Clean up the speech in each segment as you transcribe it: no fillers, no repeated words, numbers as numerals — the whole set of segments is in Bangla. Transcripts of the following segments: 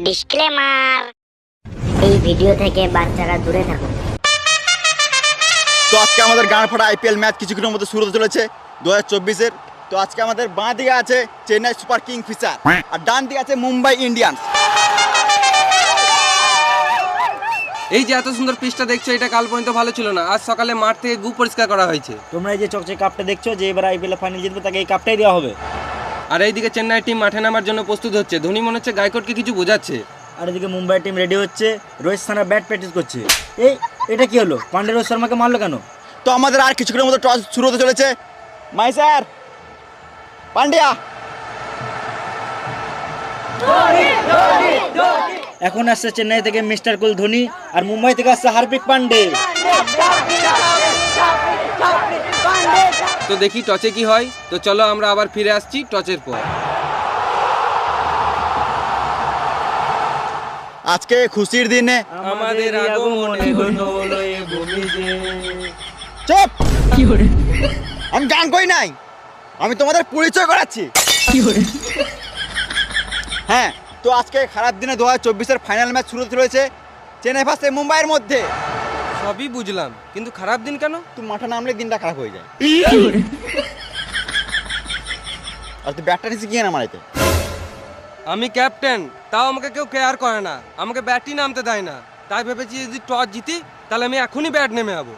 ডিসক্লেমার, এই ভিডিও থেকে বাচ্চারা দূরে থাকুন। তো আজকে আমাদের গান ফাটা আইপিএল ম্যাচ কিছুক্ষণের মধ্যে শুরু হতে চলেছে 2024-এর। তো আজকে আমাদের বাঁ দিকে আছে চেন্নাই সুপার কিং ফিশার আর ডান দিকে আছে মুম্বাই ইন্ডিয়ান্স। এই যে এত সুন্দর পিচটা দেখছো, এটা কাল পর্যন্ত ভালো ছিল না। আজ সকালে মাঠ থেকে গু পরিষ্কার করা হয়েছে। তোমরা এই যে চকচকে কাপটা দেখছো, যে এবার আইপিএল ফাইনাল জিতবে তাকে এই কাপটাই দেওয়া হবে। আর এইদিকে চেন্নাই টিম মাঠে নামার জন্য প্রস্তুত হচ্ছে। ধোনি মনে হচ্ছে গায়কোটকে কিছু বোঝাচ্ছে। আর এদিকে মুম্বাই টিম রেডি হচ্ছে, রোহিত শর্মা ব্যাট প্র্যাকটিস করছে। এটা কি হলো? পান্ডে রোহিত শর্মাকে মারলো কেন? তো আমাদের আর কিছুক্ষণের মধ্যে টস শুরু হতে চলেছে। মাই স্যার পান্ডিয়া। এখন আসছে চেন্নাই থেকে মিস্টার কুল ধোনি, আর মুম্বাই থেকে আসছে হার্দিক পান্ডে। তো দেখি টচে কি হয়। তো চলো আমরা আবার ফিরে আসছি টচের পর। আজকে খুশির দিনে আমাদের আগমনে হলো এ ভূমিতে। চুপ! আমি গান কই নাই, আমি তোমাদের পরিচয় করাচ্ছি। হ্যাঁ, তো আজকে খারাপ দিনে 2024-এর ফাইনাল ম্যাচ শুরু হতে চলেছে চেন্নাই ভার্সেস মুম্বাইয়ের মধ্যে। সবই বুঝলাম, কিন্তু খারাপ দিন কেন? তুমি মাঠে নামলে দিনটা খারাপ হয়ে যায়। আর তুই ব্যাটটা নিচে গিয়ে না মারাইতে। আমি ক্যাপ্টেন, তাও আমাকে কেউ কেয়ার করে না, আমাকে ব্যাটই নামতে দেয় না। তাই ভেবেছি যদি টস জিতি তাহলে আমি এখনই ব্যাট নেমে যাবো।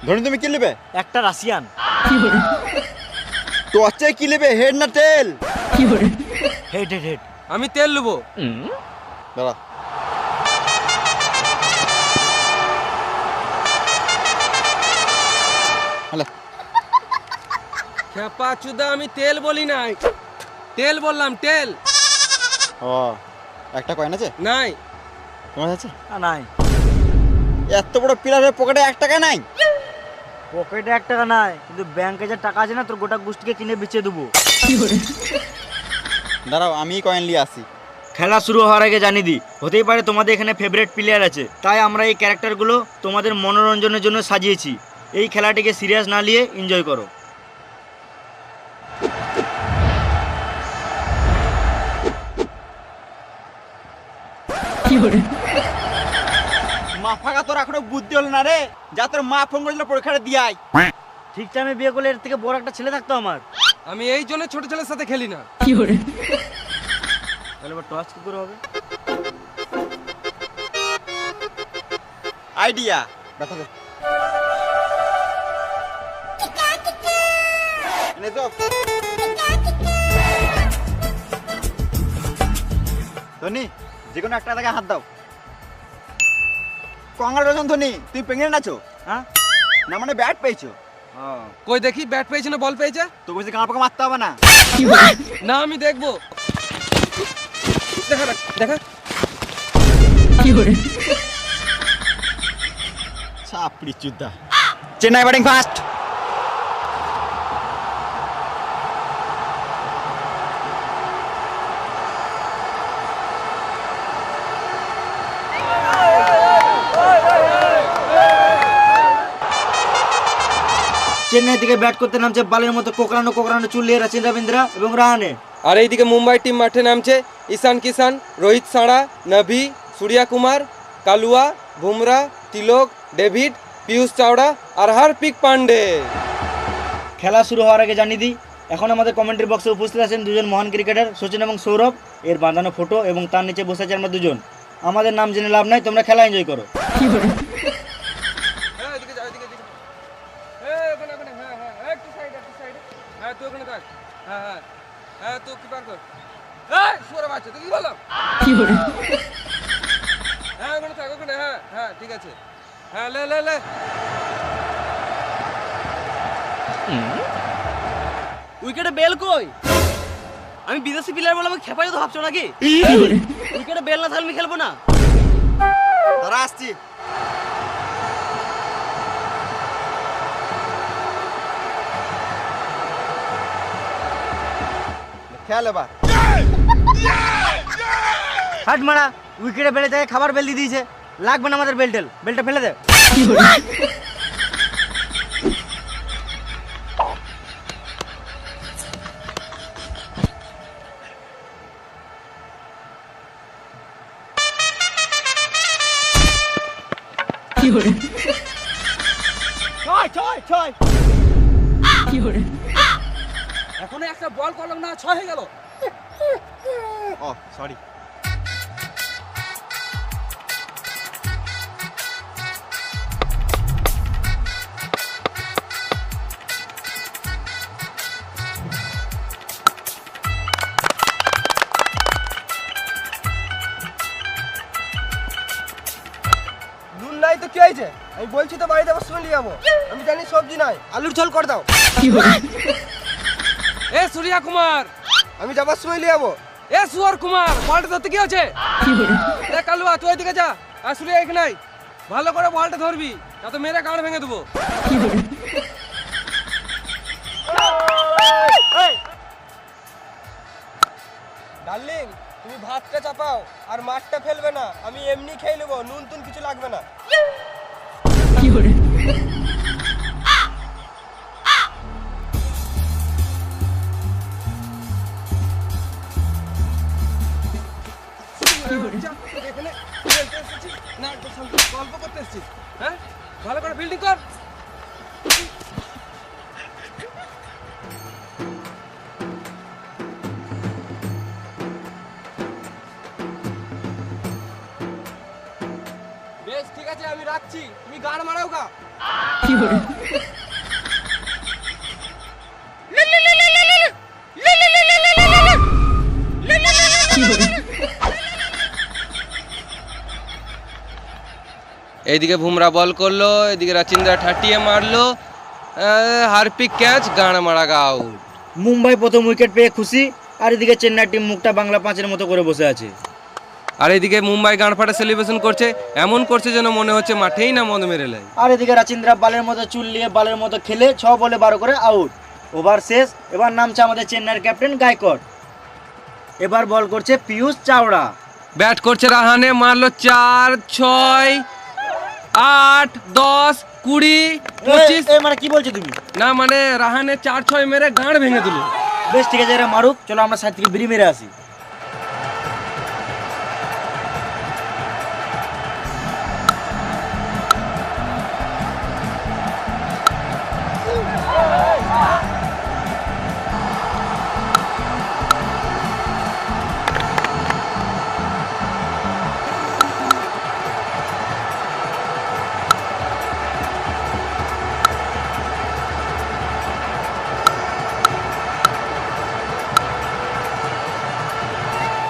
ধোনি তুমি কি নেবে? একটা রাশিয়ান। তো হচ্ছে কি নেবে, হেড না টেল? Head head head. আমি তেল নেবো। দাঁড়া। হ্যালো। খেপা চুদা, আমি তেল বলি নাই, তেল বললাম, তেল। ও, একটা কয়েন আছে? নাই। তোমার আছে? নাই। এত বড় প্লেয়ারের পকেটে 1 টাকা নাই? পকেটে 1 টাকা নাই, কিন্তু ব্যাংকে যে টাকা আছে না, তোর গোটা গোষ্ঠীকে কিনে বেচে দেবো। দাঁড়াও, আমি কয়েন নিয়ে আসি। খেলা শুরু হওয়ার আগে জানিয়ে দিই, হতেই পারে তোমাদের এখানে ফেভারিট প্লেয়ার আছে, তাই আমরা এই ক্যারেক্টারগুলো তোমাদের মনোরঞ্জনের জন্য সাজিয়েছি। এই খেলাটিকে সিরিয়াস না নিয়ে এনজয় করো। মা ফাঁকা তোর এখনো বুদ্ধি হলো না রে, যা তোর মা ফোন করেছিল পরীক্ষাটা দিয়ে আয়। ঠিক টাইমে বিয়ে করলে এর থেকে বড় একটা ছেলে থাকতো আমার। আমি এই জন্য ছোট ছেলের সাথে খেলি না। তাহলে এবার টস কি করে হবে? আইডিয়া দেখা দে। এনে তো ধোনি, যে কোনো একটা থেকে হাত দাও। কংগ্রাচুলেশন ধোনি, তুমি প্রেগনেন্ট আছো। হ্যাঁ না মানে ব্যাট পেয়েছো। কই দেখি, ব্যাট পেয়েছে না বল পেয়েছে? তো বলছি গাঁ পাকা মারতে হবে না। না আমি দেখবো। দেখা দেখা। চাপড়ি চুদা। Chennai batting first. চেন্নাই থেকে ব্যাট করতে নামছে বালের মতো কোকড়ানো কোকড়ানো চুল নিয়ে রাচিন রবীন্দ্রা এবং রাহানে। আর এইদিকে মুম্বাই টিম মাঠে নামছে ঈশান কিষান, রোহিত শর্মা, নভি, সূর্যা কুমার, কালুয়া, বুমরা, তিলক, ডেভিড, পিয়ুষ চাওড়া আর হার্দিক পান্ডে। খেলা শুরু হওয়ার আগে জানিয়ে দিই, এখন আমাদের কমেন্ট্রি বক্সে উপস্থিত আছেন দুজন মহান ক্রিকেটার, সচিন এবং সৌরভ। এর বাঁধানো ফটো এবং তার নিচে বসে আছি আমরা দুজন। আমাদের নাম জেনে লাভ নাই, তোমরা খেলা এনজয় করো। ঠিক আছে, হ্যাঁ লে লে লে। উইকেটে বেল কই? আমি বিদেশি প্লেয়ার বলে আমাকে খেপাই তো ভাবছো নাকি? উইকেটে বেল না থাকলে আমি খেলবো না। তারা আসছি। খেয়াল এবার। হাট মারা, উইকেটে বেলে থেকে খাবার বেল দিয়ে দিয়েছে। লাগবে না আমাদের বেলটেল, বেলটা ফেলে দে। ছয় ছয় ছয় এখন একটা বল করলাম না, 6 হয়ে গেল। ও সরি। নুন নাই তো কি হয়েছে? আমি বলছি তো বাড়িতে আবার শুনে যাবো। আমি জানি সবজি নাই, আলুর ঝোল করে দাও। এ সূর্যা কুমার, আমি যাবার সময় নিয়ে যাবো। এ সুয়ার কুমার, বলটা ধরতে কি হচ্ছে? এ কালুয়া, তুই এদিকে যা। আর সূর্যা এখানে নাই, ভালো করে বলটা ধরবি, তা তো মেরে গাঁড় ভেঙে দেবো। ডার্লিং, তুমি ভাতটা চাপাও আর মাছটা ফেলবে না, আমি এমনি খেয়ে নেবো, নুন টুন কিছু লাগবে না। এখানে খেলতে এসেছি না, গল্প করতে এসেছি? হ্যাঁ, ভালো করে ফিল্ডিং কর। বেশ ঠিক আছে, আমি রাখছি, তুমি গান মারাও গা। এইদিকে বুমরা বল করলো, এদিকে রাচিন্দা ঠাটিয়ে মারলো, হারপিক ক্যাচ, গান মারা আউট। মুম্বাই প্রথম উইকেট পেয়ে খুশি, আর এদিকে চেন্নাই টিম মুখটা বাংলা 5-এর মতো করে বসে আছে। আর এদিকে মুম্বাই গান ফাটা সেলিব্রেশন করছে, এমন করছে যেন মনে হচ্ছে মাঠেই না মদ মেরে লাই। আর এদিকে রাচিন্দ্রা বালের মতো চুল নিয়ে বালের মতো খেলে 6 বলে 12 করে আউট। ওভার শেষ, এবার নামছে আমাদের চেন্নাইয়ের ক্যাপ্টেন গায়কোয়াড়। এবার বল করছে পীয়ূষ চাওড়া। ব্যাট করছে রাহানে, মারলো 4, 6, 8, 10, 20, 25। মানে কি বলছো তুমি? না মানে রাহানে 4, 6 মেরে গাঁড় ভেঙে দিল। বেশ ঠিক আছে, এরা মারুক, চলো আমরা সাইড থেকে বিড়ি মেরে আসি।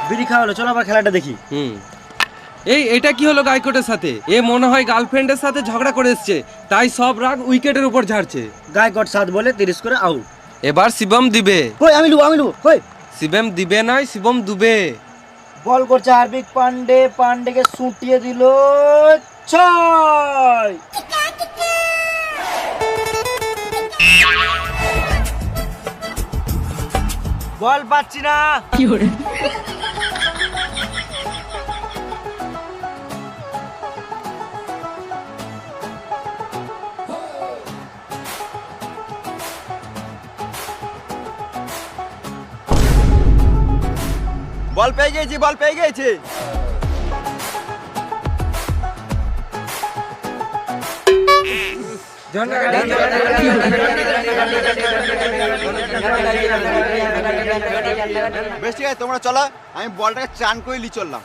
বিড়ি খাওয়া হলো, চলো আবার খেলাটা দেখি। এটা কি হলো গায়কোটের সাথে? এ মনে হয় গার্লফ্রেন্ডের সাথে ঝগড়া করে এসছে, তাই সব রাগ উইকেটের উপর ঝাড়ছে। গায়কোয়াড় 7 বলে 30 করে আউট। এবার শিবম দিবে। কই আমি লুবো কই? শিবম দিবে নয়, শিবম দুবে। বল করছে হার্দিক পান্ডে, পান্ডেকে সুটিয়ে দিল 6। বল পাচ্ছি না। বল পেয়ে গেছি, বল পেয়ে গেছি। বেশ ঠিক আছে, তোমরা চলো, আমি বলটাকে চান করে লি চললাম।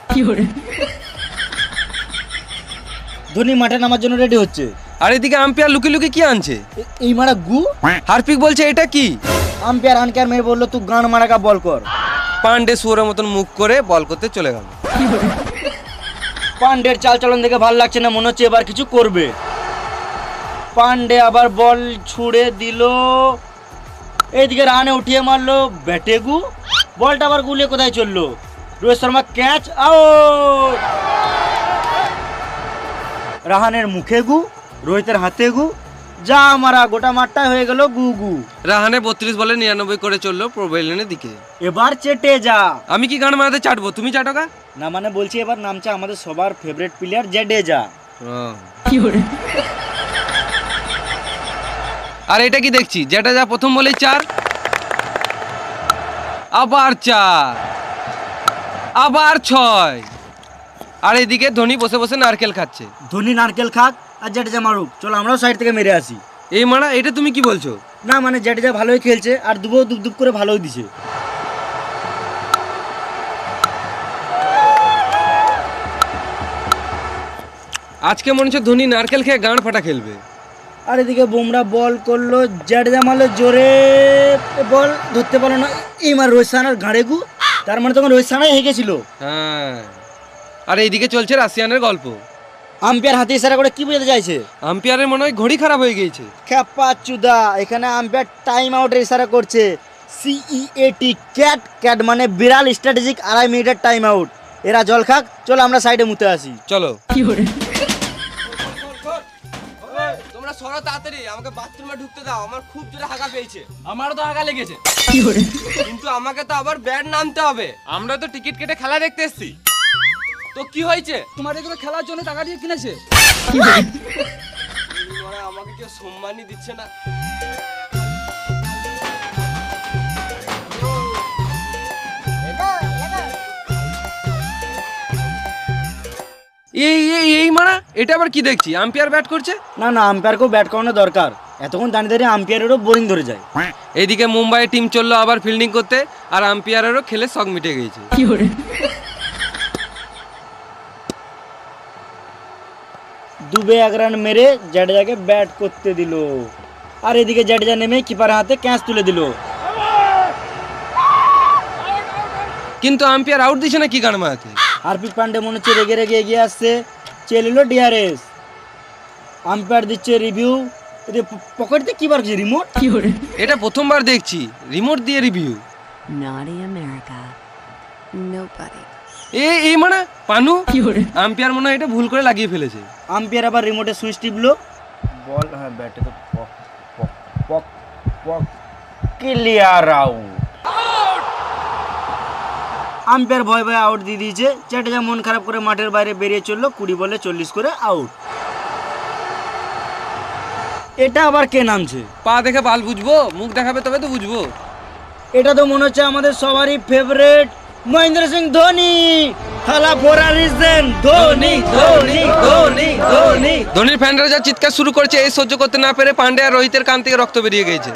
ধোনি মাঠে নামার জন্য রেডি হচ্ছে। আর এদিকে আম্পায়ার লুকি লুকি কি আনছে? এই মারা গু। হার্পিক বলছে এটা কি? আম্পায়ার আনকার মেয়ে বললো তুই গান মারাকা বল কর। পান্ডে শুয়োরের মতন মুখ করে বল করতে চলে গেল। পান্ডের চাল চলন দেখে ভালো লাগছে না, মনে হচ্ছে এবার কিছু করবে। পান্ডে আবার বল ছুড়ে দিল, এইদিকে রানে উঠিয়ে মারলো ব্যাটেগু, বলটা আবার গুলিয়ে কোথায় চললো? Rohit Sharma catch, out. রাহানের মুখে গু, রোহিতের হাতে গু, যা মারা গোটা মাঠটাই হয়ে গেল গু গু। রাহানে 32 বলে 99 করে চললো প্রোভেলিনের দিকে। এবার চেটে যা। আমি কি গান মারাতে চাটবো, তুমি চাটো গা? না মানে বলছি এবার নামছে আমাদের সবার ফেভারিট প্লেয়ার জাডেজা। আর এটা কি দেখছি, যেটা যা প্রথম বলেই 4, আবার 4, আবার 6। আর এদিকে ধোনি বসে বসে নারকেল খাচ্ছে। ধোনি নারকেল খাক, আর জাডেজা মারুক, চলো আমরাও সাইড থেকে মেরে আসি। এই মারা, এটা তুমি কি বলছো? না মানে জাডেজা ভালোই খেলছে আর দুবো দুপ দুপ করে ভালোই দিছে। আজকে মনে হচ্ছে ধোনি নারকেল খেয়ে গাঁড় ফাটা খেলবে। আর এদিকে বুমরা বল করলো, জাডেজা মারলো জোরে, বল ধরতে পারলো না, এই মার রোহিত শর্মার ঘাড়ে গু, তার মানে তখন রোহিত শর্মাই হেগেছিল। হ্যাঁ, আর এইদিকে চলছে রাশিয়ানের গল্প। আম্পায়ার হাতে ইশারা করে কি বোঝাতে চাইছে? আম্পায়ারের মনে হয় ঘড়ি খারাপ হয়ে গিয়েছে। খ্যাপা চুদা, এখানে আম্পায়ার টাইম আউটের ইশারা করছে। সিইএটি ক্যাট, ক্যাট মানে বিড়াল, স্ট্র্যাটেজিক 2.5 মিনিটের টাইম আউট। এরা জল খাক, চলো আমরা সাইডে মুতে আসি। চলো। তোমরা সরো তাড়াতাড়ি, আমাকে বাথরুমে ঢুকতে দাও, আমার খুব জোরে হাগা পেয়েছে। আমারও তো হাগা লেগেছে। কিন্তু আমাকে তো আবার ব্যাট নামতে হবে, আমরা তো টিকিট কেটে খেলা দেখতে এসেছি। তো কি হয়েছে? তোমার এগুলো খেলার জন্য টাকা দিয়ে কিনেছে। আমাকে কেউ সম্মানই দিচ্ছে না। এই মারা, এটা আবার কি দেখছি? আম্পায়ার ব্যাট করছে। না না, আম্পায়ারকেও ব্যাট করানো দরকার, এতক্ষণ দাঁড়িয়ে দাঁড়িয়ে আম্পায়ারেরও বোরিং ধরে যায়। এইদিকে মুম্বাই টিম চললো আবার ফিল্ডিং করতে, আর আম্পায়ারেরও খেলে শখ মিটে গেছে। দুবে 1 রান মেরে জাডেজাকে ব্যাট করতে দিল, আর এদিকে জাডেজা নেমে কিপারের হাতে ক্যাচ তুলে দিল। কিন্তু আম্পায়ার আউট দিছে না কি গান মারাতে? হার্পিক পান্ডে মনে হচ্ছে রেগে রেগে এগিয়ে আসছে, চেয়ে নিল ডিআরএস। আম্পায়ার দিচ্ছে রিভিউ, পকেট দিয়ে কি বার করছে রিমোট? এটা প্রথমবার দেখছি রিমোট দিয়ে রিভিউ। Naughty America. Nobody. এই মানে পানু, আম্পায়ার মনে হয় এটা ভুল করে লাগিয়ে ফেলেছে। আম্পায়ার আবার রিমোটে সুইচ টিপলো, বল হ্যাঁ ব্যাটে তো পক পক পক পক, ক্লিয়ার আউট। আম্পায়ার ভয় ভয় আউট দিয়ে দিয়েছে। জাডেজা মন খারাপ করে মাঠের বাইরে বেরিয়ে চললো, 20 বলে 40 করে আউট। এটা আবার কে নামছে? পা দেখে বাল বুঝবো, মুখ দেখাবে তবে তো বুঝবো। এটা তো মনে হচ্ছে আমাদের সবারই ফেভারিট মহেন্দ্র সিং ধোনি। থালা ফোরা রিজন, ধোনি ধোনি ধোনি ধোনি। ধোনির ফ্যানরা যা চিৎকার শুরু করেছে, এই সহ্য করতে না পেরে পান্ডে আর রোহিতের কান থেকে রক্ত বেরিয়ে গেছে।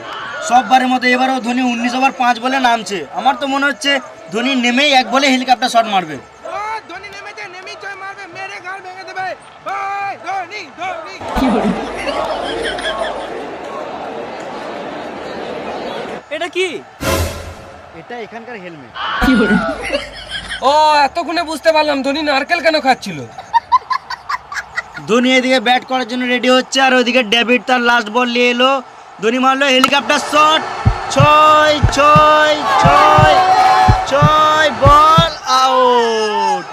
সববারের মতো এবারও ধোনি 19 ওভার 5 বলে নামছে। আমার তো মনে হচ্ছে ধোনি নেমেই 1 বলে হেলিকপ্টার শট মারবে। ধোনি নেমেছে, নেমেই জয় মারবে, মেরে গাল ভেঙে দেবে। ওই ধোনি ধোনি। এটা কি? এটা এখানকার হেলমেট। ও এতক্ষণে বুঝতে পারলাম ধোনি নারকেল কেন খাচ্ছিল। ধোনি এদিকে ব্যাট করার জন্য রেডি হচ্ছে, আর ওইদিকে ডেভিড তার লাস্ট বল নিয়ে এলো। ধোনি মারলো helicopter shot, 6 ball out.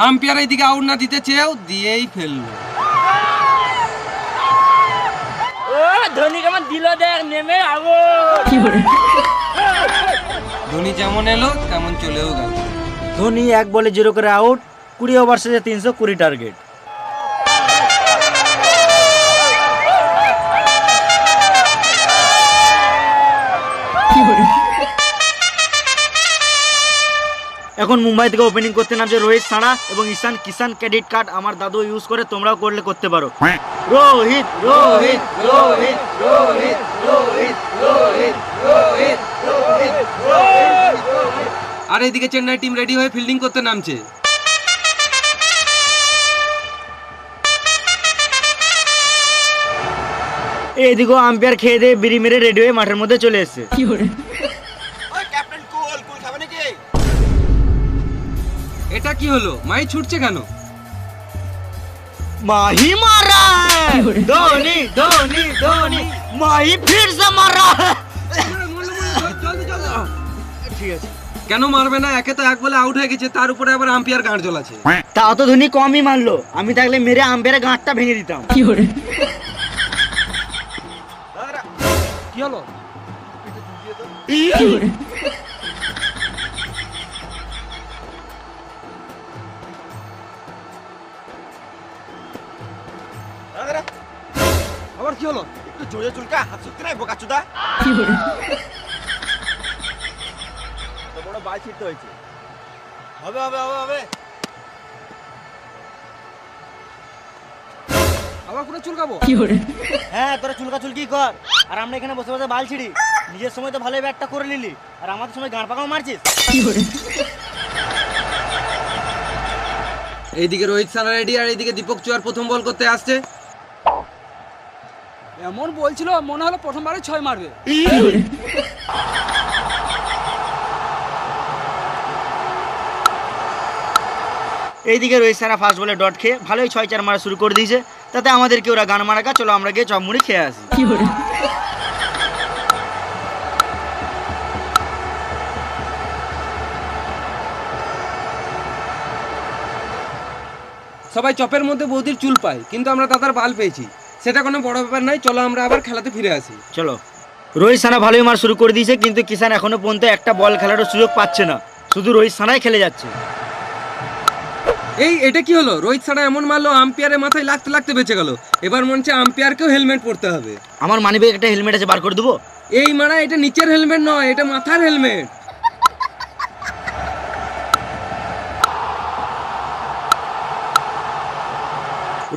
Umpire এইদিকে আউট না দিতে চেয়েও দিয়েই ফেললো। ধোনি কেমন দিল দেখ, নেমে আউট। ধোনি যেমন এলো তেমন চলেও গেল। ধোনি 1 বলে 0 করে আউট, 20 ওভার শেষে 320 টার্গেট। এখন মুম্বাই থেকে ওপেনিং করতে নামছে রোহিত শর্মা এবং ঈশান কিষান। ক্রেডিট কার্ড আমার দাদু ইউজ করে, তোমরাও করলে করতে পারো। রোহিত রোহিত রোহিত রোহিত রোহিত রোহিত রোহিত রোহিত। আর এইদিকে চেন্নাই টিম রেডি হয়ে ফিল্ডিং করতে নামছে। এইদিকেও আম্পায়ার খেয়ে দিয়ে বিড়ি মেরে রেডি হয়ে মাঠের মধ্যে চলে এসেছে। ক্যাপ্টেন কুল কুল খাবে নাকি? এটা কি হলো? মাই ছুটছে কেন? माही मारा है धोनी धोनी धोनी माही फिर से मारा है। ঠিক আছে, কেন মারবে না? একে তো 1 বলে আউট হয়ে গেছে, তার উপরে আবার আম্পায়ার গাঁট জ্বলাছে। তাও তো ধোনি কমই মারলো, আমি থাকলে মেরে আম্পায়ারের গাঁটটা ভেঙে দিতাম। কি হলো? আবার কি হলো? একটু জোরে চুলকা, হাত শক্তি নাই বোকাচুদা। বড় বাল ছিটতে হয়েছে। হবে হবে হবে হবে। আবার পুরো চুলকাবো। হ্যাঁ তোরা চুলকাচুলকি কর, আর আমরা এখানে বসে বসে বাল ছিড়ি। নিজের সময় তো ভালোই ব্যাটটা করে নিলি, আর আমাদের সময় গাঁড় পাকাও মারছিস। এইদিকে রোহিত সানা রেডি, আর এইদিকে দীপক চুয়ার প্রথম বল করতে আসছে। এমন বলছিল মনে হলো প্রথমবারে 6 মারবে। এইদিকে রোহিত সারা ফার্স্ট বলে ডট খেয়ে ভালোই 6-4 মারা শুরু করে দিয়েছে। তাতে আমাদেরকে ওরা গান মারাকা, চলো আমরা গিয়ে চপ মুড়ি খেয়ে আসি। সবাই চপের মধ্যে বৌদির চুল পায়, কিন্তু আমরা দাদার বাল পেয়েছি, সেটা কোনো বড় ব্যাপার নয়। চলো আমরা আবার খেলাতে ফিরে আসি। চলো। রোহিত সানা ভালোই মার শুরু করে দিয়েছে, কিন্তু কিষান এখনো পর্যন্ত একটা বল খেলারও সুযোগ পাচ্ছে না, শুধু রোহিত সানাই খেলে যাচ্ছে। এটা কি হলো? রোহিত সানা এমন মারলো, আম্পায়ারের মাথায় লাগতে লাগতে বেঁচে গেল। এবার মনে হচ্ছে আম্পায়ারকেও হেলমেট পরতে হবে। আমার মানিব্যাগে একটা হেলমেট আছে, বার করে দেবো। এই মারা, এটা নিচের হেলমেট নয়, এটা মাথার হেলমেট।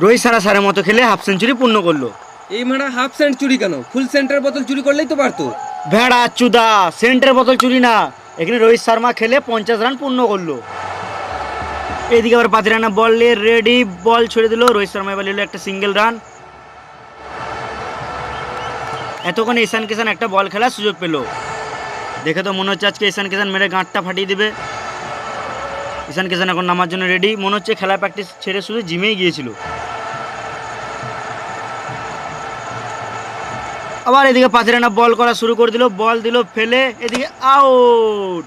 রোহিত সানা সারের মতো খেলে হাফ সেঞ্চুরি পূর্ণ করলো। এই মারা হাফ সেঞ্চুরি কেন, ফুল সেন্টার বোতল চুরি করলেই তো পারতো। ভেড়া চুদা, সেন্টার বোতল চুরি না, এখানে রোহিত শর্মা খেলে 50 রান পূর্ণ করলো। এইদিকে আবার 5 রানা বল নিয়ে রেডি, বল ছেড়ে দিল। রোহিত শর্মা এবার নিল একটা সিঙ্গেল রান। এতক্ষণ ঈশান কিষান একটা বল খেলার সুযোগ পেল। দেখে তো মনে হচ্ছে আজকে ঈশান কিষান মেরে গাঁটটা ফাটিয়ে দিবে। ঈশান কিষান এখন নামার জন্য রেডি, মনে হচ্ছে খেলা প্র্যাকটিস ছেড়ে শুধু জিমেই গিয়েছিল। আবার এদিকে 5 রানা বল করা শুরু করে দিল, বল দিল ফেলে, এদিকে আউট।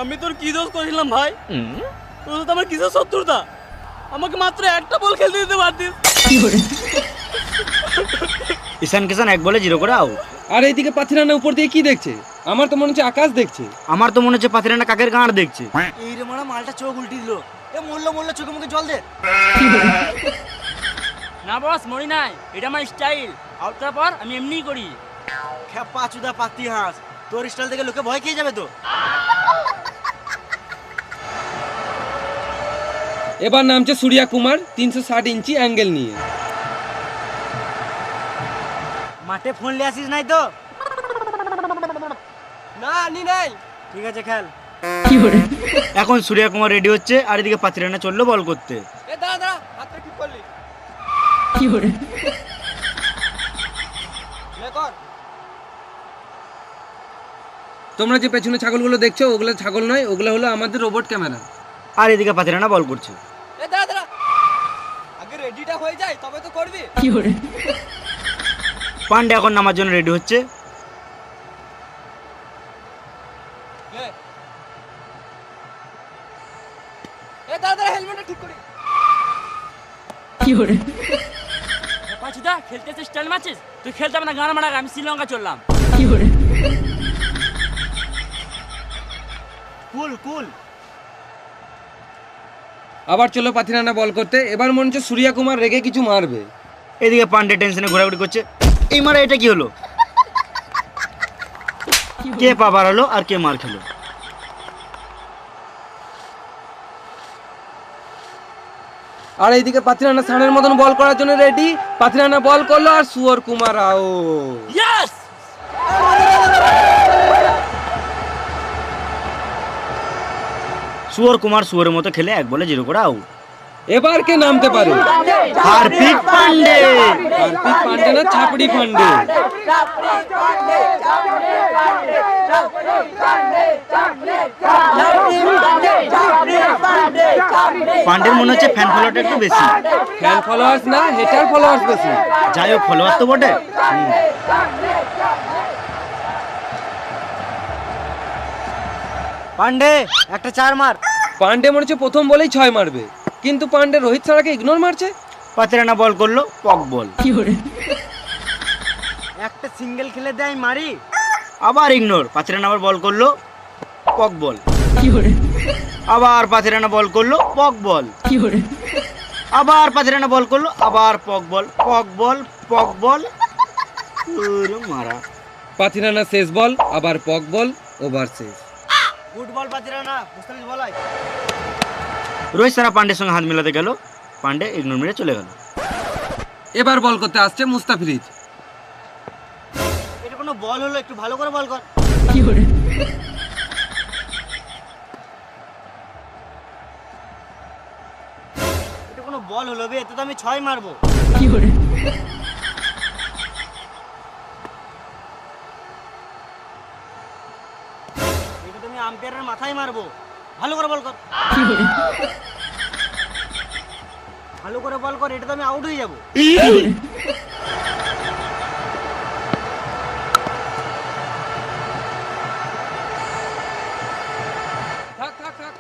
আমি তোর কি দোষ করেছিলাম ভাই? তোর তো আমার কিসের শত্রুতা? আমাকে মাত্র একটা বল খেলতে দিতে পারতিস। ঈশান কিষান 1 বলে 0 করে আউট। আর এইদিকে পাথিরানা উপর দিয়ে কি দেখছে? আমার তো মনে হচ্ছে আকাশ দেখছে। আমার তো মনে হচ্ছে 5 রানা কাকের গাঁড় দেখছে। এই রে মারা, মালটা চোখ উল্টি দিল। এ মরলো, চোখে মুখে জল দে। না বস, মরি নাই, এটা আমার স্টাইল। আউটটার পর আমি এমনিই করি। খেপা চুদা পাতি হাঁস, তোর স্টাইল থেকে লোকে ভয় খেয়ে যাবে তো। এবার নামছে সূর্যা কুমার 360 ইঞ্চি অ্যাঙ্গেল নিয়ে। মাঠে ফোন নিয়ে আসিস নাই তো? না নি নাই। ঠিক আছে, খেল। এখন সূর্যা কুমার রেডি হচ্ছে, আর এদিকে 5 রানা চললো বল করতে। এ দাদা, হাতটা ঠিক করলি। তোমরা যে পেছনে ছাগলগুলো দেখছো, ওগুলো ছাগল নয়, ওগুলো হলো আমাদের রোবট ক্যামেরা। আর এদিকে 5 রানা বল করছে। এ দাদা, আগে রেডিটা হয়ে যায় তবে তো করবি। পান্ডে এখন নামার জন্য রেডি হচ্ছে। এ দাদা, হেলমেটটা ঠিক করি। পাঁচুদা, খেলতে স্টাইল মারছিস? তুই খেলতে হবে না, গান মারা, আমি শ্রীলঙ্কা চললাম। কুল। আবার চলো পাথিরানা বল করতে। এবার মনে হচ্ছে সূর্যা কুমার রেগে কিছু মারবে। এদিকে পান্ডে টেনশনে ঘোরাঘুরি করছে। এই মারা, এটা কি হলো? কে পা বাড়ালো আর কে মার খেলো? আর এইদিকে পাথিরানা সানের মতন বল করার জন্য রেডি। পাথিরানা বল করলো, আর সুয়র কুমার আউট। ইয়েস! সুয়র কুমার সুয়রের মতো খেলে 1 বলে 0 করে আউট। এবার কে নামতে পারে? হার্পিক পান্ডে। হার্পিক পান্ডে না, ছাপড়ি পান্ডে। পান্ডের মনে হচ্ছে ফ্যান ফলোয়ারটা একটু বেশি। ফ্যান ফলোয়ার্স না, হেটার ফলোয়ার্স বেশি। যাই হোক, ফলোয়ার তো বটে। পান্ডে একটা 4 মার। পান্ডে মনে হচ্ছে প্রথম বলেই 6 মারবে, কিন্তু পান্ডে রোহিত সারাকে ইগনোর মারছে। 5 রানা বল করলো, পক বল। একটা সিঙ্গেল খেলে দেয় মারি, আবার ইগনোর। 5 রানা আবার বল করলো, পক বল। আবার 5 রানা বল করলো, পক বল। আবার 5 রানা বল করলো, আবার পক বল। পক বল, পক বল। মারা পাতিরানা শেষ বল, আবার পক বল, ওভার শেষ। গুড বল পাতিরানা, মুস্তাফিজ বলাই। রোহিত সারা পান্ডের সঙ্গে হাত মেলাতে গেল, পান্ডে ইগনোর মেরে চলে গেল। এবার বল করতে আসছে মুস্তাফিজ। এটা কোনো বল হলো? একটু ভালো করে বল কর। এটা কোনো বল হলো বে? এতে তো আমি 6 মারবো। এটা তো আমি আম্পায়ারের মাথায় মারবো। ভালো করে বল কর। ভালো করে বল কর, এটা তো আমি আউট হয়ে যাবো। থাক থাক থাক।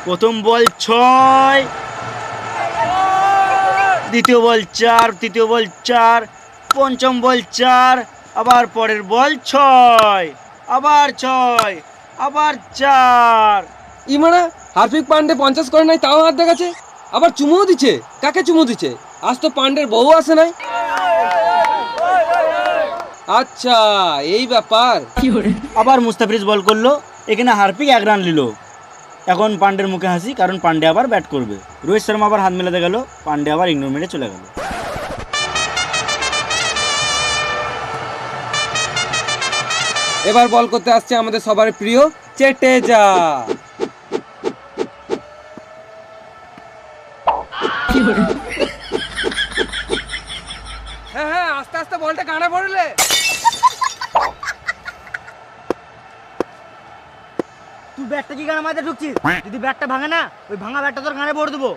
প্রথম বল 6, দ্বিতীয় বল 4, তৃতীয় বল 4, পঞ্চম বল 4, আবার পরের বল 6, আবার 6, আবার 4। ইমারা হার্দিক পান্ডে 50 করে নাই, তাও হাত দেখাচ্ছে, আবার চুমুও দিচ্ছে। কাকে চুমু দিচ্ছে? আজ তো পান্ডের বউ আসে নাই। আচ্ছা এই ব্যাপার। আবার মুস্তাফিজ বল করলো, এখানে হার্পিক 1 রান নিল। এখন পান্ডের মুখে হাসি, কারণ পান্ডে আবার ব্যাট করবে। রোহিত শর্মা আবার হাত মেলাতে গেল, পান্ডে আবার ইগনোর মেরে চলে গেল। এবার বল করতে আসছে আমাদের সবার প্রিয় চেটেজা। হ্যাঁ হ্যাঁ, আস্তে আস্তে বলটা কানে পড়লে। তুই ব্যাটটা কি গানে মাঝে ঢুকছিস? যদি ব্যাটটা ভাঙে না, ওই ভাঙা ব্যাটটা তোর গানে ভরে দেবো।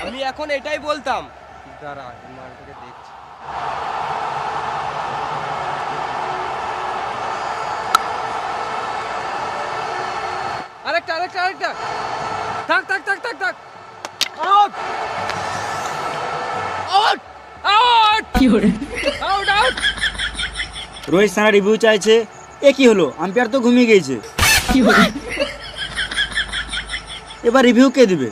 আমি এখন এটাই বলতাম। দাঁড়া, মালটাকে দেখছি। আরেকটা আরেকটা আরেকটা। থাক থাক থাক থাক থাক। Out out out out out. Rohit সানা রিভিউ চাইছে। এ কি হলো? আম্পায়ার তো ঘুমিয়ে গিয়েছে। এবার রিভিউ কে দিবে?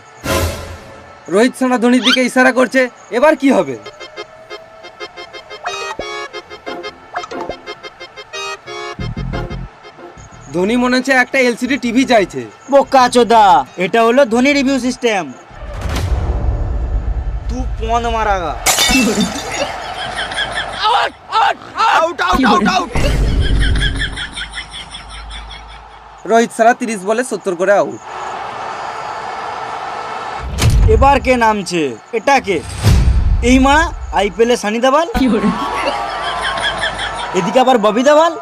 রোহিত শর্মা ধোনির দিকে ইশারা করছে। এবার কি হবে? ধোনি মনে হচ্ছে একটা এলসিডি টিভি চাইছে। বোকা চোদা, এটা হলো ধোনি রিভিউ সিস্টেম। তু পন মারাগা। Out out out out. Rohit সারা 30 বলে 70 করে আউট। এবার কে নামছে? এটা কে? এই মা আইপিএল এ সানি দেওয়াল, এদিকে আবার ববি দেওয়াল।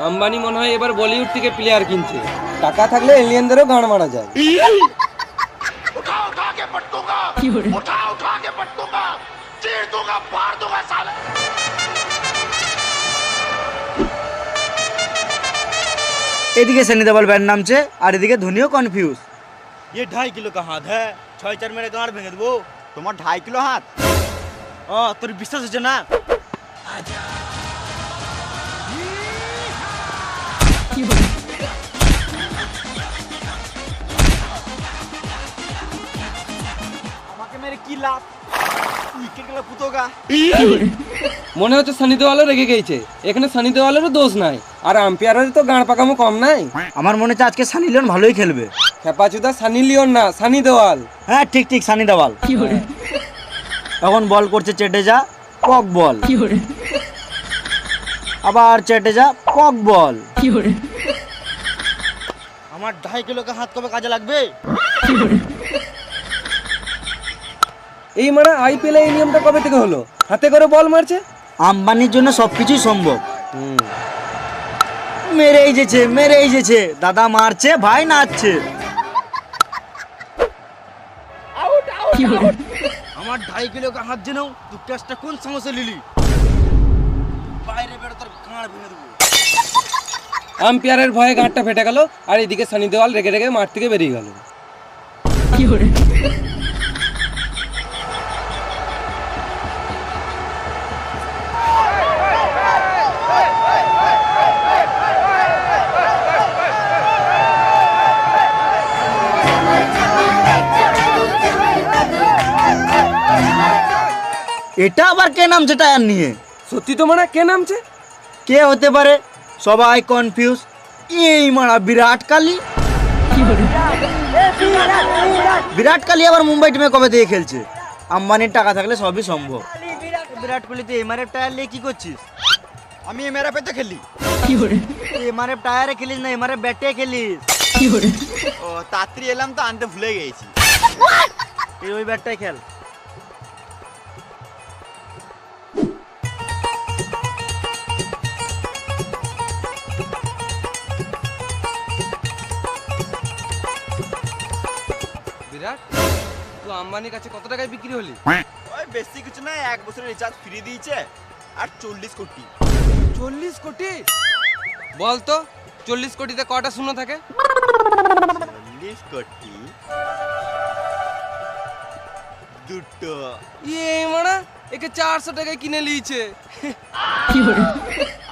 আম্বানি মনে হয় এবার বলিউড থেকে প্লেয়ার কিনছে। টাকা থাকলে এলিয়েনদেরও গান মারা যায়। এদিকে সানি দেওয়াল ব্যাট নামছে, আর এদিকে ধোনিও কনফিউজ। ये 2.5 किलो का हाथ है, 6-4 मेरे गांड भेंगे देबो। তোমার 2.5 কিলো হাত? তোর বিশ্বাস হচ্ছে না? আমাকে মেরে কি লাভ? উইকেট গেলে পুতোগা। মনে হচ্ছে সানি দেওয়ালও রেগে গেছে। এখানে সানি দেওয়ালেরও দোষ নাই, আর আম্পায়ারের তো গান পাকামো কম নাই। আমার মনে হচ্ছে আজকে সানি লিওন ভালোই খেলবে। খেপাচুদা সানি লিওন না, সানি দেওয়াল। হ্যাঁ ঠিক ঠিক, সানি দেওয়াল। এখন বল করছে চেটেজা, কক বল। আবার চেটেজা, কক বল। আমার 2.5 কিলো का হাত কবে কাজে লাগবে? এই মানে আইপিএল এই নিয়মটা কবে থেকে হলো? হাতে করে বল মারছে। আম্বানির জন্য সবকিছুই সম্ভব। মেরেই যেছে, মেরেই যেছে। দাদা মারছে, ভাই নাচছে। আমার 2.5 কিলো का হাত জেনেও তুই টেস্টটা কোন সমস্যা লিলি? বাইরে বেরো, তোর গাঁড় ভেঙে দেবো। আম্পায়ারের ভয়ে গাঁটটা ফেটে গেল, আর এদিকে সানি দেওয়াল রেগে রেগে মাঠ থেকে বেরিয়ে গেল। এটা আবার কে নামছে টায়ার নিয়ে? সত্যি তো মানে কে নামছে? কে হতে পারে? সবাই কনফিউজ। এই মারা বিরাট কোহলি। বিরাট কোহলি আবার মুম্বাই টিমে কবে থেকে খেলছে? আম্বানির টাকা থাকলে সবই সম্ভব। বিরাট কোহলি তুই এমআরএফ টায়ার নিয়ে কি করছিস? আমি এমআরএফে তো খেলি। এমআরএফ টায়ারে খেলিস না, এমআরএফ ব্যাটে খেলিস। ও তাড়াতাড়ি এলাম তো আনতে ভুলে গেছি। তুই ওই ব্যাটটাই খেল। বিরাট, তুই আম্বানির কাছে কত টাকায় বিক্রি হলি? ওই বেশি কিছু না, 1 বছরের রিচার্জ ফ্রি দিয়েছে আর 40 কোটি। 40 কোটি? বল তো 40 কোটিতে কটা শূন্য থাকে? 40 কোটি দুটো। এই মারা একে 400 টাকায় কিনে লিয়েছে।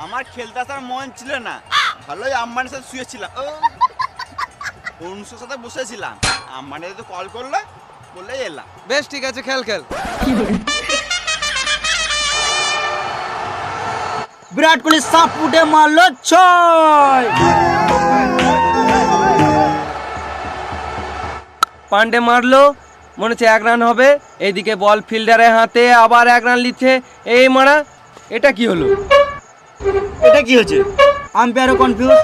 আমার খেলতে আসার মন ছিল না, ভালোই আম্বানির সাথে শুয়েছিলাম, অনুষ্ঠের সাথে বসেছিলাম। আম্বানি তো কল করলো, বললে এলাম। বেশ ঠিক আছে, খেল খেল। বিরাট কোহলি সাপ উঠে মারলো 6। পান্ডে মারলো, মনে হচ্ছে 1 রান হবে। এইদিকে বল ফিল্ডারের হাতে, আবার 1 রান লিখছে। এই মারা, এটা কি হলো? এটা কি হচ্ছে? আম্পায়ারও কনফিউজ।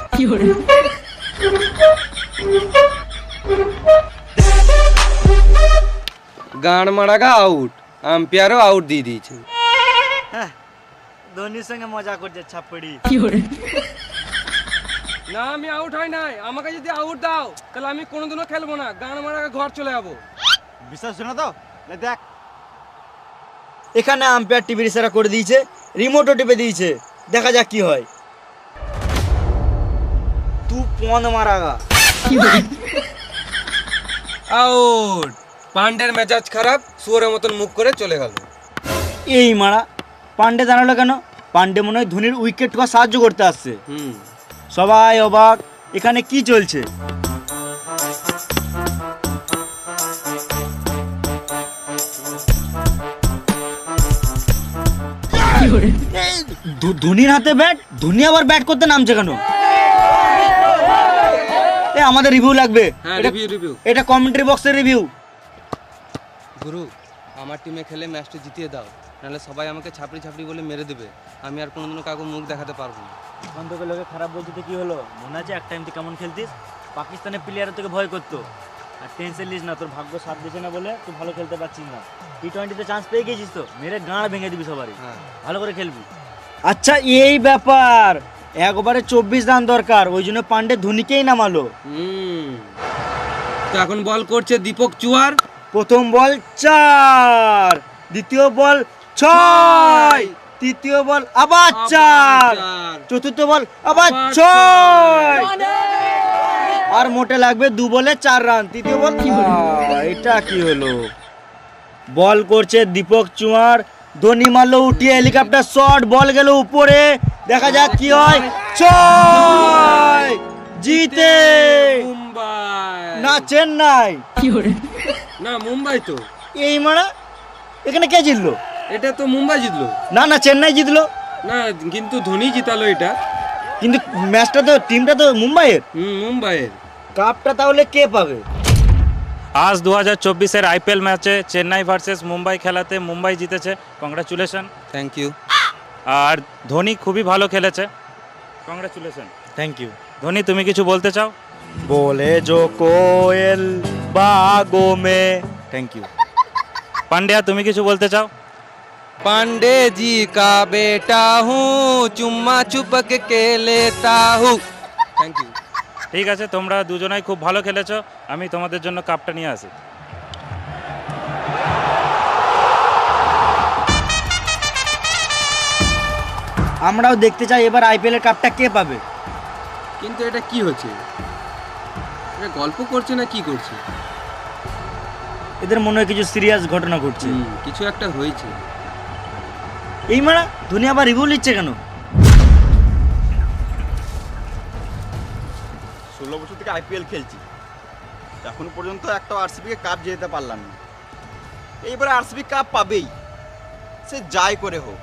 গান মারাগা আউট, আম্পায়ারও আউট দিয়ে দিয়েছে। ধোনির সঙ্গে মজা করছে ছাপড়ি। না, আমি আউট হয় নাই। আমাকে যদি আউট দাও তাহলে আমি কোনোদিনও খেলবো না, গান মারাগা ঘর চলে যাবো। বিশ্বাস শোনা তো, দেখ এখানে আম্পায়ার টিভির ইশারা করে দিয়েছে, রিমোটও টিপে দিয়েছে। দেখা যাক কি হয়। তুই পন মারাগা। আউট। পান্ডের মেজাজ খারাপ, শুয়োরের মতন মুখ করে চলে গেল। এই মারা, পান্ডে জানালো কেন? পান্ডে মনে হয় ধোনির উইকেট ঠোকা সাহায্য করতে আসছে। সবাই অবাক, এখানে কি চলছে? ধোনির হাতে ব্যাট, ধোনি আবার ব্যাট করতে নামছে কেন? আমাদের রিভিউ লাগবে। এটা কমেন্ট্রি বক্সের রিভিউ। গুরু, আমার টিমে খেলে ম্যাচটা জিতিয়ে দাও, নাহলে সবাই আমাকে ছাপড়ি ছাপড়ি বলে মেরে দেবে। আমি আর কোনোদিনও কাউকে মুখ দেখাতে পারবো না। তোকে লোকে খারাপ বলছে তো কি হলো? মনে আছে এক টাইম তুই কেমন খেলতিস? পাকিস্তানের প্লেয়ার তোকে ভয় করতো। আর টেনশন নিস না, তোর ভাগ্য সাথ দিচ্ছে না বলে তুই ভালো খেলতে পারছিস না। টি20তে চান্স পেয়ে গেছিস তো, মেরে গাঁড় ভেঙে দিবি সবারই। ভালো করে খেলবি। আচ্ছা, এই ব্যাপার। একবারে 24 রান দরকার, ওই জন্য পান্ডে ধোনিকেই নামালো। তো এখন বল করছে দীপক চুয়ার। প্রথম বল 4, দ্বিতীয় বল 6, তৃতীয় বল আবার 4, চতুর্থ বল আবার 6, আর মোটে লাগবে 2 বলে 4 রান। তৃতীয় বল। এটা কি হলো? বল করছে দীপক চুয়ার, ধোনি মারলো উঠিয়ে হেলিকপ্টার শট, বল গেল উপরে। দেখা যাক কি হয়। 6 জিতে মুম্বাই না চেন্নাই? না, মুম্বাই তো। এই মারা, এখানে কে জিতলো? এটা তো মুম্বাই জিতলো। না না, চেন্নাই জিতলো না, কিন্তু ধোনি জিতালো এটা। কিন্তু ম্যাচটা তো, টিমটা তো মুম্বাইয়ের। মুম্বাইয়ের। কাপটা তাহলে কে পাবে? আজ 2024-এর আইপিএল ম্যাচে চেন্নাই ভার্সেস মুম্বাই খেলাতে মুম্বাই জিতেছে। কংগ্রাচুলেশন। Thank you. আর ধোনি খুবই ভালো খেলেছে। কংগ্রাচুলেশন। Thank you. ধোনি, তুমি কিছু বলতে চাও? बोले जो कोयल बागों में। Thank you. পান্ডিয়া, তুমি কিছু বলতে চাও? पांडे जी का बेटा हूँ, चुम्मा चुपक के लेता हूँ। Thank you. ঠিক আছে, তোমরা দুজনাই খুব ভালো খেলেছো। আমি তোমাদের জন্য কাপটা নিয়ে আসি। আমরাও দেখতে চাই এবার আইপিএল এর কাপটা কে পাবে। কিন্তু এটা কি হচ্ছে? এটা গল্প করছে না কি করছে? এদের মনে হয় কিছু সিরিয়াস ঘটনা ঘটছে। কিছু একটা হয়েছে। এই মারা, ধোনি আবার রিভিউ নিচ্ছে কেন? 16 বছর থেকে আইপিএল খেলছি, এখন পর্যন্ত একটা আরসিবি কে কাপ জেতাতে পারলাম না। এইবার আরসিবি কাপ পাবেই। সে যাই করে হোক।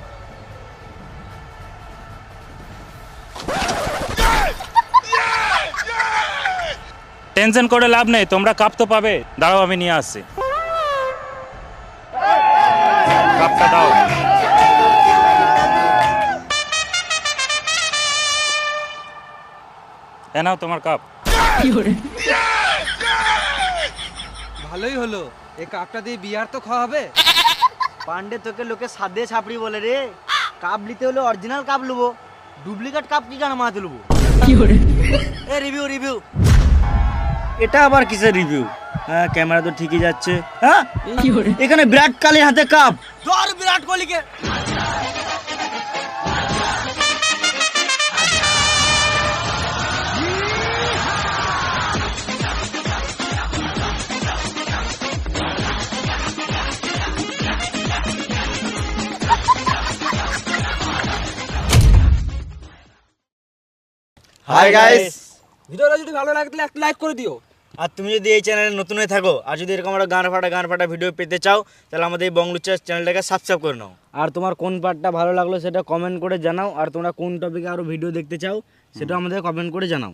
টেনশন করে লাভ নেই, তোমরা কাপ তো পাবে। দাঁড়াও আমি নিয়ে আসছি, কাপটা দাও। এ নাও তোমার কাপ। ভালোই হলো, এই কাপটা দিয়ে বিয়ার তো খাওয়া হবে। পান্ডে তোকে লোকে সাদে ছাপড়ি বলে রে। কাপ নিতে হলে অরিজিনাল কাপ নেবো, ডুপ্লিকেট কাপ কি কেন মাথাতে নেবো? এ রিভিউ রিভিউ, এটা আবার কিসের রিভিউ? হ্যাঁ ক্যামেরা তো ঠিকই যাচ্ছে। হ্যাঁ এখানে বিরাট কোহলির হাতে কাপ। ধর বিরাট কোহলিকে। হাই গাইস, ভিডিওটা যদি ভালো লাগে তাহলে একটা লাইক করে দিও। আর তুমি যদি এই চ্যানেলে নতুন হয়ে থাকো আর যদি এরকম একটা গান ফাটা ভিডিও পেতে চাও, তাহলে আমাদের এই বংলুচ্চা চ্যানেলটাকে সাবস্ক্রাইব করে নাও। আর তোমার কোন পার্টটা ভালো লাগলো সেটা কমেন্ট করে জানাও। আর তোমরা কোন টপিকে আরো ভিডিও দেখতে চাও সেটা আমাদের কমেন্ট করে জানাও।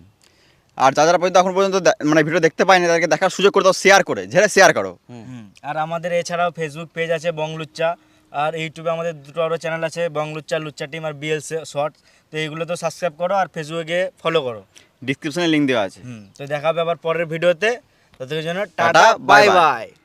আর যারা পর্যন্ত এখন পর্যন্ত মানে ভিডিও দেখতে পায়নি তাদেরকে দেখার সুযোগ করে দাও, শেয়ার করে, ঝেড়ে শেয়ার করো। আর আমাদের এছাড়াও ফেসবুক পেজ আছে বংলুচ্চা, আর ইউটিউবে আমাদের দুটো আরও চ্যানেল আছে, বংলুচ্চা, লুচ্চা টিম আর বিএল শর্টস। তো এইগুলো তো সাবস্ক্রাইব করো আর ফেসবুকে গিয়ে ফলো করো, ডিসক্রিপশনে লিঙ্ক দেওয়া আছে। তো দেখা হবে আবার পরের ভিডিওতে। ততক্ষণের জন্য tata, tata, bye bye bye. By.